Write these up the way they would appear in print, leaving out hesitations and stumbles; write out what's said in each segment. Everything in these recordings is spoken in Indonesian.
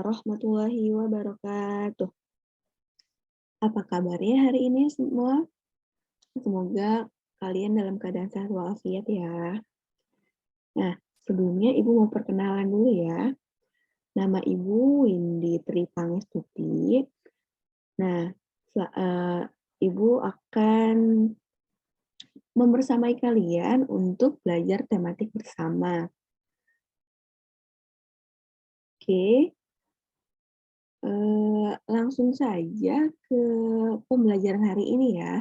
warahmatullahi wabarakatuh. Apa kabarnya hari ini semua? Semoga kalian dalam keadaan sehat walafiat ya. Nah, sebelumnya Ibu mau perkenalan dulu ya. Nama Ibu Windy Tri Pangestuti. Nah, Ibu akan membersamai kalian untuk belajar tematik bersama. Oke, langsung saja ke pembelajaran hari ini ya.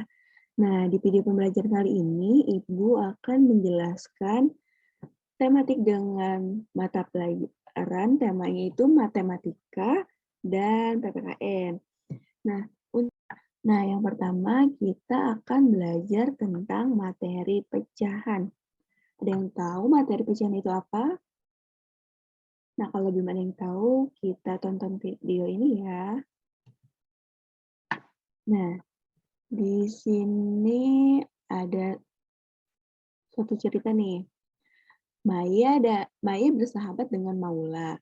Nah, di video pembelajaran kali ini, Ibu akan menjelaskan tematik dengan mata pelajaran, temanya itu matematika dan PPKN. Nah, yang pertama kita akan belajar tentang materi pecahan. Ada yang tahu materi pecahan itu apa? Nah, kalau belum ada yang tahu, kita tonton video ini ya. Nah, di sini ada suatu cerita nih. Maya bersahabat dengan Maula.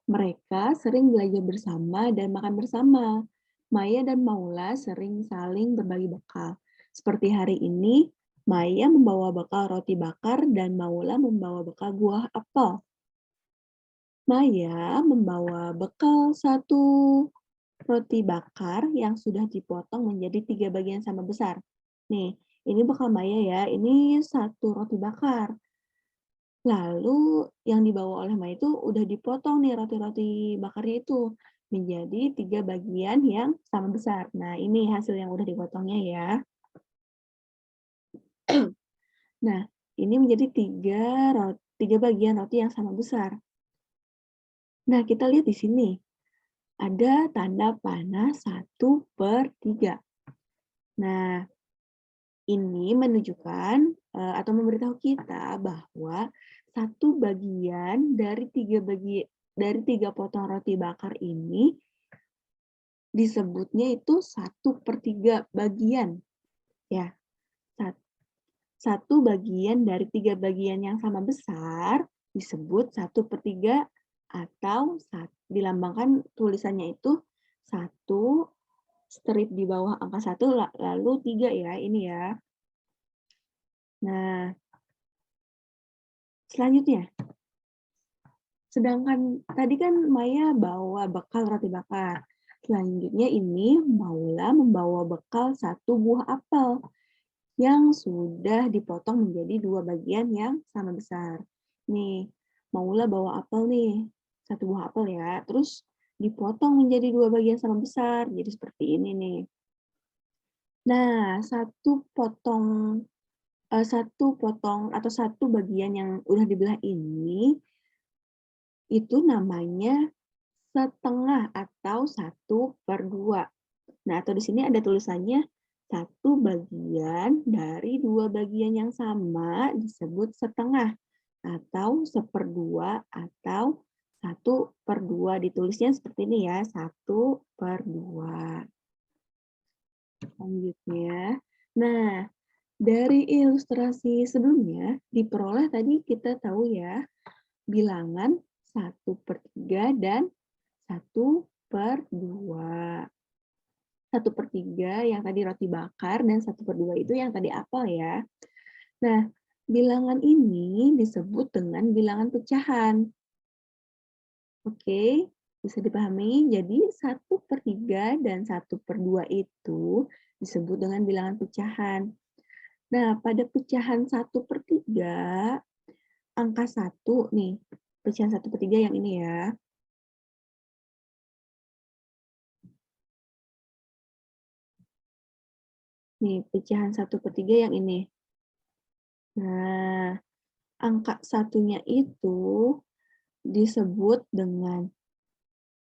Mereka sering belajar bersama dan makan bersama. Maya dan Maula sering saling berbagi bekal. Seperti hari ini, Maya membawa bekal roti bakar dan Maula membawa bekal buah apel. Maya membawa bekal satu roti bakar yang sudah dipotong menjadi 3 bagian sama besar. Nih, ini bekal Maya ya, ini satu roti bakar. Lalu yang dibawa oleh Maya itu udah dipotong nih roti-roti bakarnya itu menjadi 3 bagian yang sama besar. Nah, ini hasil yang udah dipotongnya ya. Nah, ini menjadi 3 bagian roti yang sama besar. Nah, kita lihat di sini. Ada tanda panah 1/3. Nah, ini menunjukkan atau memberitahu kita bahwa satu bagian dari 3 potong roti bakar ini disebutnya itu 1/3 bagian. Ya, satu bagian dari 3 bagian yang sama besar disebut 1/3 atau dilambangkan tulisannya itu 1 strip di bawah angka 1 lalu 3 ya, ini ya. Nah, selanjutnya. Sedangkan tadi kan Maya bawa bekal roti bakar. Selanjutnya ini Maula membawa bekal 1 buah apel yang sudah dipotong menjadi 2 bagian yang sama besar. Nih, Maula bawa apel nih, 1 buah apel ya, terus dipotong menjadi 2 bagian sama besar, jadi seperti ini nih. Nah, satu potong atau satu bagian yang udah dibelah ini, itu namanya setengah atau 1/2. Nah, atau di sini ada tulisannya 1 bagian dari 2 bagian yang sama disebut setengah atau 1/2 atau 1/2. Ditulisnya seperti ini ya, 1/2. Selanjutnya, nah dari ilustrasi sebelumnya diperoleh tadi kita tahu ya bilangan 1/3 dan 1/2. 1/3 yang tadi roti bakar dan 1/2 itu yang tadi apel ya. Nah, bilangan ini disebut dengan bilangan pecahan. Oke, bisa dipahami? Jadi 1/3 dan 1/2 itu disebut dengan bilangan pecahan. Nah, pada pecahan 1/3, angka 1 nih, pecahan 1/3 yang ini ya. Nih, pecahan 1/3 yang ini. Nah, angka satunya itu disebut dengan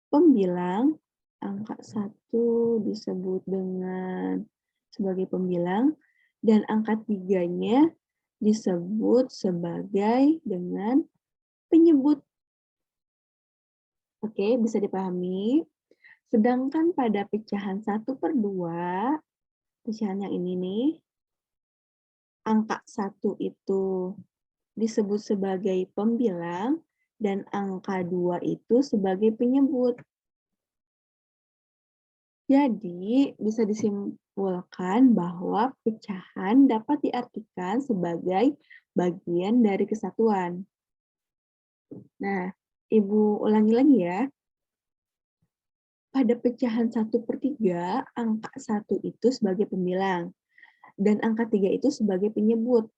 pembilang, angka 1 disebut dengan sebagai pembilang, dan angka 3-nya disebut sebagai dengan penyebut. Oke, bisa dipahami? Sedangkan pada pecahan 1/2, pecahan yang ini nih, angka 1 itu disebut sebagai pembilang, dan angka 2 itu sebagai penyebut. Jadi, bisa disimpulkan bahwa pecahan dapat diartikan sebagai bagian dari kesatuan. Nah, Ibu ulangi lagi ya. Pada pecahan 1/3, angka 1 itu sebagai pembilang, dan angka 3 itu sebagai penyebut.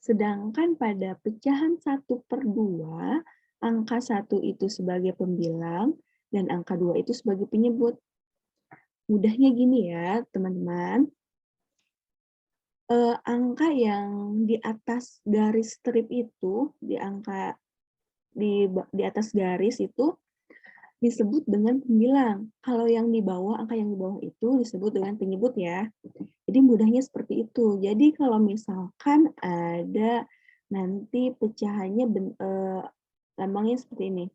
Sedangkan pada pecahan 1/2, angka 1 itu sebagai pembilang, dan angka 2 itu sebagai penyebut. Mudahnya gini ya, teman-teman. Angka yang di atas garis strip itu, di atas garis itu disebut dengan pembilang. Kalau yang di bawah, angka yang di bawah itu disebut dengan penyebut ya. Jadi mudahnya seperti itu. Jadi kalau misalkan ada nanti pecahannya lambangnya seperti ini.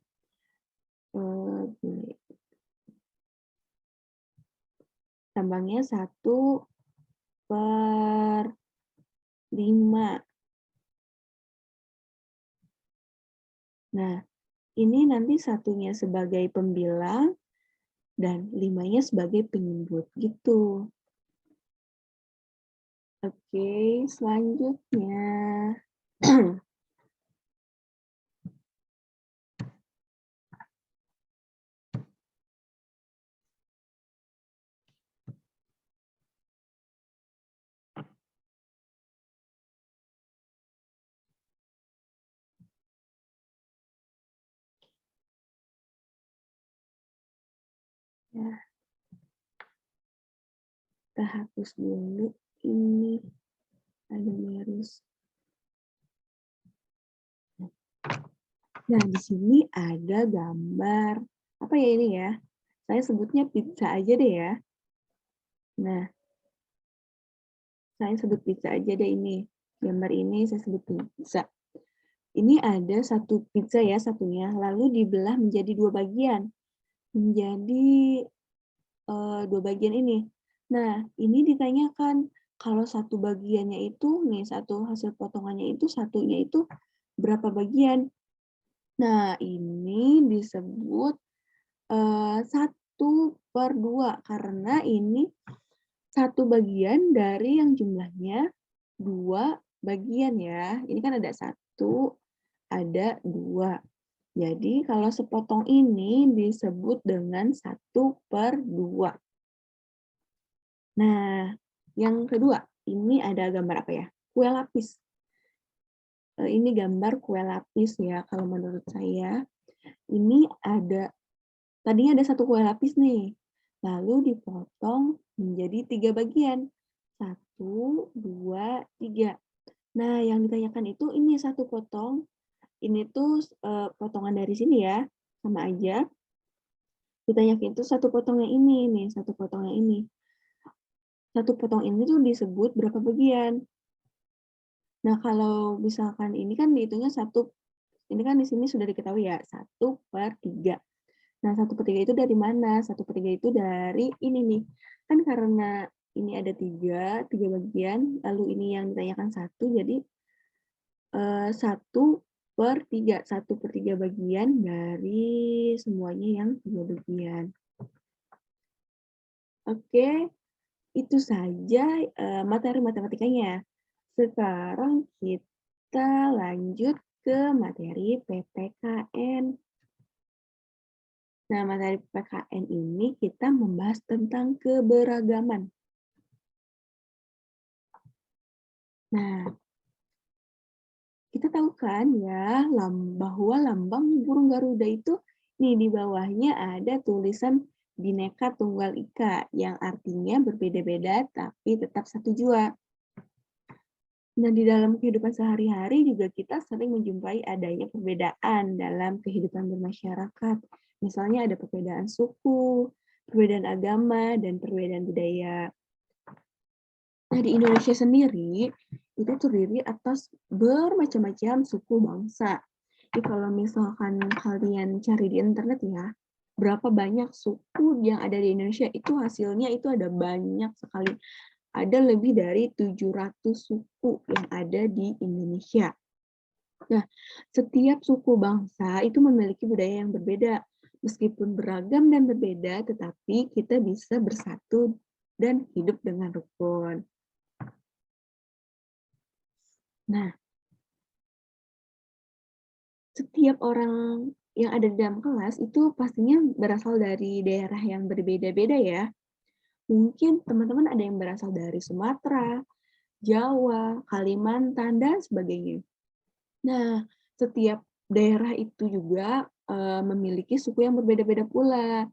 Lambangnya 1/5. Nah, ini nanti satunya sebagai pembilang dan 5-nya sebagai penyebut gitu. Oke, selanjutnya. Ya, kita hapus dulu ini ada virus. Nah, di sini ada gambar. Apa ya ini ya? Saya sebutnya pizza aja deh ya. Nah, saya sebut pizza aja deh ini. Gambar ini saya sebut pizza. Ini ada satu pizza ya satunya, lalu dibelah menjadi dua bagian. Menjadi dua bagian ini. Nah, ini ditanyakan kalau satu bagiannya itu, nih satu hasil potongannya itu, satunya itu berapa bagian. Nah, ini disebut 1/2 karena ini satu bagian dari yang jumlahnya 2 bagian ya. Ini kan ada 1, ada 2. Jadi kalau sepotong ini disebut dengan 1/2. Nah, yang kedua, ini ada gambar apa ya? Kue lapis. Ini gambar kue lapis ya, kalau menurut saya. Ini tadinya ada satu kue lapis nih, lalu dipotong menjadi 3 bagian. 1, 2, 3. Nah, yang ditanyakan itu ini satu potong, ini tuh potongan dari sini ya, sama aja. Ditanyakan itu satu potongnya ini nih, satu potongnya ini. Satu potong ini tuh disebut berapa bagian. Nah, kalau misalkan ini kan dihitungnya ini kan di sini sudah diketahui ya, 1/3. Nah, 1/3 itu dari mana? 1/3 itu dari ini nih. Kan karena ini ada 3 bagian, lalu ini yang ditanyakan 1, jadi 1/3. 1/3 bagian dari semuanya yang 3 bagian. Oke, itu saja materi matematikanya. Sekarang kita lanjut ke materi PPKN. Nah, materi PPKN ini kita membahas tentang keberagaman. Nah, kita tahu kan ya bahwa lambang burung Garuda itu nih di bawahnya ada tulisan Bhinneka Tunggal Ika yang artinya berbeda-beda tapi tetap satu jua. Nah, di dalam kehidupan sehari-hari juga kita sering menjumpai adanya perbedaan dalam kehidupan bermasyarakat. Misalnya ada perbedaan suku, perbedaan agama, dan perbedaan budaya. Nah, di Indonesia sendiri, itu terdiri atas bermacam-macam suku bangsa. Jadi kalau misalkan kalian cari di internet ya, berapa banyak suku yang ada di Indonesia, itu hasilnya itu ada banyak sekali. Ada lebih dari 700 suku yang ada di Indonesia. Nah, setiap suku bangsa itu memiliki budaya yang berbeda. Meskipun beragam dan berbeda, tetapi kita bisa bersatu dan hidup dengan rukun. Nah, setiap orang yang ada di dalam kelas itu pastinya berasal dari daerah yang berbeda-beda ya. Mungkin teman-teman ada yang berasal dari Sumatera, Jawa, Kalimantan, dan sebagainya. Nah, setiap daerah itu juga memiliki suku yang berbeda-beda pula.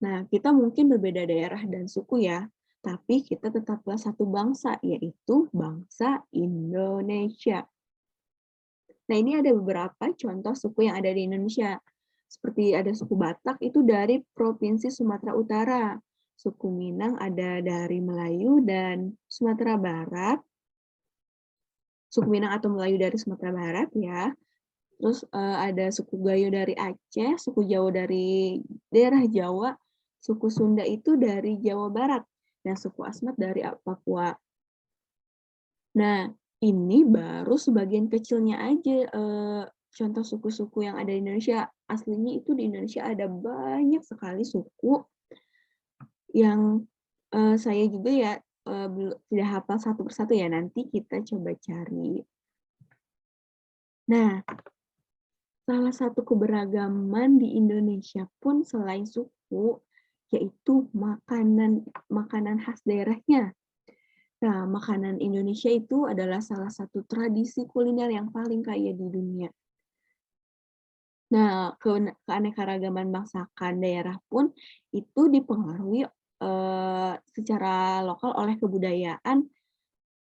Nah, kita mungkin berbeda daerah dan suku ya, tapi kita tetaplah satu bangsa, yaitu bangsa Indonesia. Nah, ini ada beberapa contoh suku yang ada di Indonesia. Seperti ada suku Batak itu dari Provinsi Sumatera Utara. Suku Minang ada dari Melayu dan Sumatera Barat. Suku Minang atau Melayu dari Sumatera Barat ya. Terus ada suku Gayo dari Aceh, suku Jawa dari daerah Jawa, suku Sunda itu dari Jawa Barat, dan suku Asmat dari Papua. Nah, ini baru sebagian kecilnya aja contoh suku-suku yang ada di Indonesia. Aslinya itu di Indonesia ada banyak sekali suku yang saya juga ya tidak hafal satu persatu ya, nanti kita coba cari. Nah, salah satu keberagaman di Indonesia pun selain suku, yaitu makanan khas daerahnya. Nah, makanan Indonesia itu adalah salah satu tradisi kuliner yang paling kaya di dunia. Nah, keanekaragaman masakan daerah pun itu dipengaruhi secara lokal oleh kebudayaan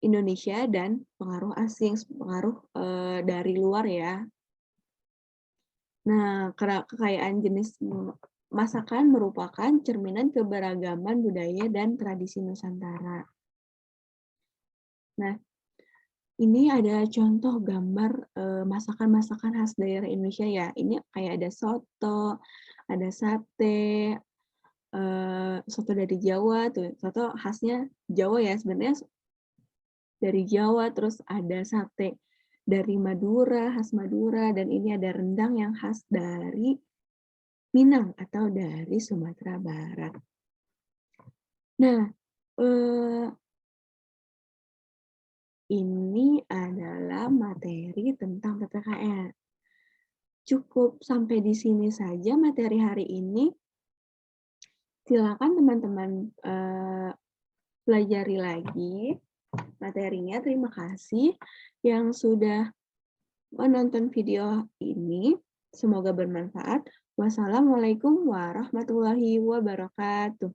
Indonesia dan pengaruh asing, pengaruh dari luar ya. Nah, kekayaan jenis masakan merupakan cerminan keberagaman budaya dan tradisi Nusantara. Nah, ini ada contoh gambar masakan-masakan khas daerah Indonesia ya. Ini kayak ada soto, ada sate, soto dari Jawa tuh. Soto khasnya Jawa ya sebenarnya dari Jawa, terus ada sate dari Madura, khas Madura, dan ini ada rendang yang khas dari Minang atau dari Sumatera Barat. Nah, ini adalah materi tentang PPKN. Cukup sampai di sini saja materi hari ini. Silakan teman-teman pelajari lagi materinya. Terima kasih yang sudah menonton video ini. Semoga bermanfaat. Wassalamualaikum warahmatullahi wabarakatuh.